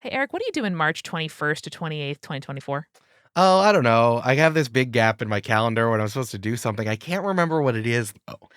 Hey, Eric, what are you doing March 21st to 28th, 2024? Oh, I don't know. I have this big gap in my calendar when I'm supposed to do something. I can't remember what it is, though.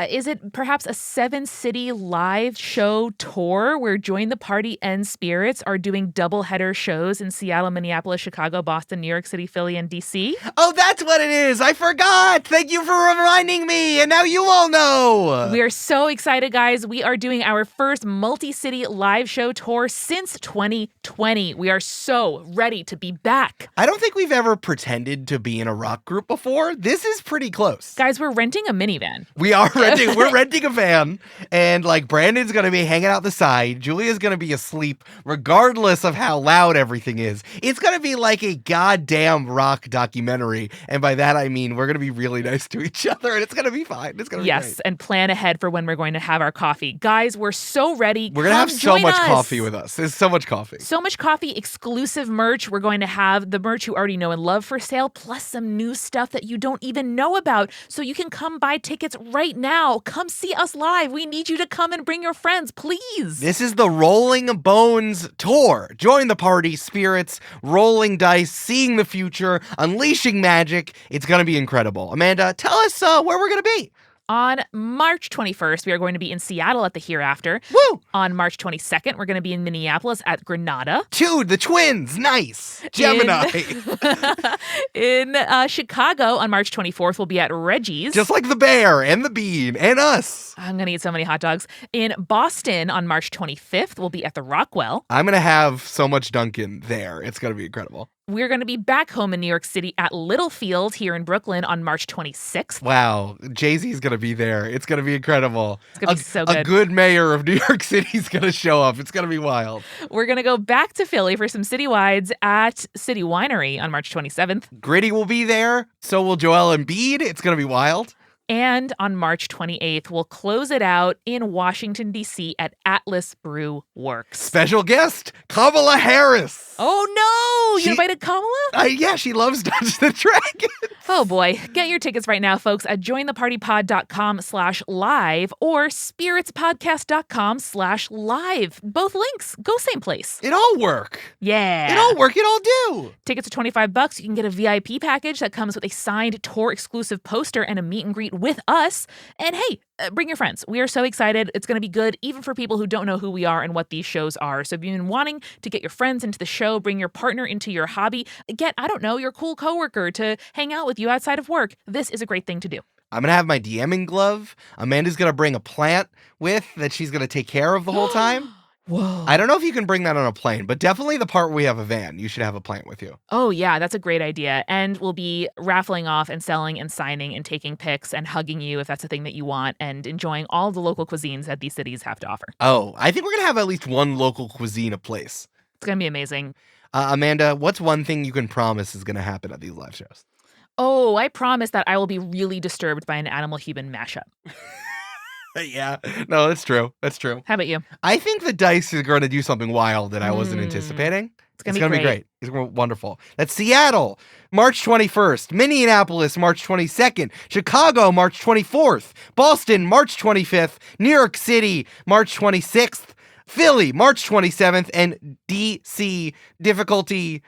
Is it perhaps a seven-city live show tour where Join the Party and Spirits are doing double-header shows in Seattle, Minneapolis, Chicago, Boston, New York City, Philly, and D.C.? Oh, that's what it is. I forgot. Thank you for reminding me. And now you all know. We are so excited, guys. We are doing our first multi-city live show tour since 2020. We are so ready to be back. I don't think we've ever pretended to be in a rock group before. This is pretty close. Guys, we're renting a minivan. We are we're renting a van, and Brandon's going to be hanging out the side. Julia's going to be asleep regardless of how loud everything is. It's going to be like a goddamn rock documentary. And by that, I mean, we're going to be really nice to each other, and it's going to be fine. It's going to be great. And plan ahead for when we're going to have our coffee. Guys, we're so ready. We're going to have so much coffee with us. There's so much coffee. So much coffee, exclusive merch. We're going to have the merch you already know and love for sale, plus some new stuff that you don't even know about. So you can come buy tickets right now. Come see us live. We need you to come and bring your friends, please. This is the Rolling Bones Tour. Join the party, spirits, rolling dice, seeing the future, unleashing magic. It's going to be incredible. Amanda, tell us where we're going to be. On March 21st, we are going to be in Seattle at the Hereafter. Woo! On March 22nd, we're going to be in Minneapolis at Grenada. Dude, the twins. Nice. Gemini. In Chicago on March 24th, we'll be at Reggie's. Just like the bear and the bean and us. I'm going to eat so many hot dogs. In Boston on March 25th, we'll be at the Rockwell. I'm going to have so much Dunkin' there. It's going to be incredible. We're going to be back home in New York City at Littlefield here in Brooklyn on March 26th. Wow. Jay-Z's going to be there. It's going to be incredible. It's going to be so good. A good mayor of New York City is going to show up. It's going to be wild. We're going to go back to Philly for some citywides at City Winery on March 27th. Gritty will be there. So will Joel Embiid. It's going to be wild. And on March 28th, we'll close it out in Washington, D.C. at Atlas Brew Works. Special guest, Kamala Harris. Oh, no! You invited Kamala? Yeah, she loves Dungeons & Dragons. Oh, boy. Get your tickets right now, folks, at jointhepartypod.com/live or spiritspodcast.com/live. Both links go same place. It all work. Yeah. It all work. It all do. Tickets are $25. You can get a VIP package that comes with a signed tour-exclusive poster and a meet and greet with us. And hey, bring your friends. We are so excited. It's going to be good, even for people who don't know who we are and what these shows are. So if you've been wanting to get your friends into the show, bring your partner into your hobby, get, I don't know, your cool coworker to hang out with you outside of work, this is a great thing to do. I'm going to have my DMing glove. Amanda's going to bring a plant with that she's going to take care of the whole time. Whoa. I don't know if you can bring that on a plane, but definitely the part where we have a van, you should have a plant with you. Oh, yeah, that's a great idea. And we'll be raffling off and selling and signing and taking pics and hugging you if that's a thing that you want and enjoying all the local cuisines that these cities have to offer. Oh, I think we're going to have at least one local cuisine a place. It's going to be amazing. Amanda, what's one thing you can promise is going to happen at these live shows? Oh, I promise that I will be really disturbed by an animal-human mashup. Yeah, no, that's true. That's true. How about you? I think the dice is going to do something wild that I wasn't anticipating. It's going to be great. It's going to be wonderful. That's Seattle, March 21st. Minneapolis, March 22nd. Chicago, March 24th. Boston, March 25th. New York City, March 26th. Philly, March 27th. And DC, difficulty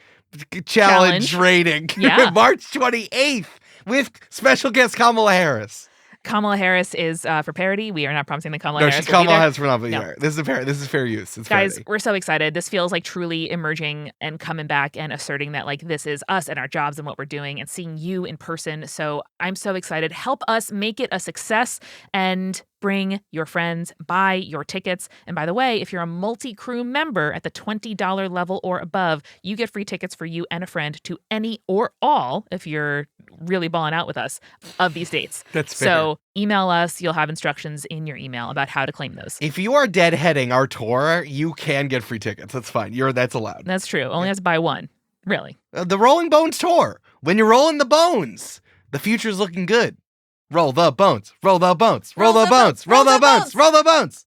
challenge rating, yeah. March 28th with special guest Kamala Harris. Kamala Harris is for parody. We are not promising that Kamala Harris will be there. Kamala Harris will not be there. This is fair use. It's Guys, parody. We're so excited. This feels like truly emerging and coming back and asserting that this is us and our jobs and what we're doing and seeing you in person. So I'm so excited. Help us make it a success and bring your friends, buy your tickets. And by the way, if you're a multi-crew member at the $20 level or above, you get free tickets for you and a friend to any or all, if you're really balling out with us, of these dates. That's fair. So email us. You'll have instructions in your email about how to claim those. If you are deadheading our tour, you can get free tickets. That's fine. That's allowed. That's true. Only has to buy one. Really. The Rolling Bones tour. When you're rolling the bones, the future's looking good. Roll the bones. Roll the bones. Roll the bones. Roll the bones. Roll the bones.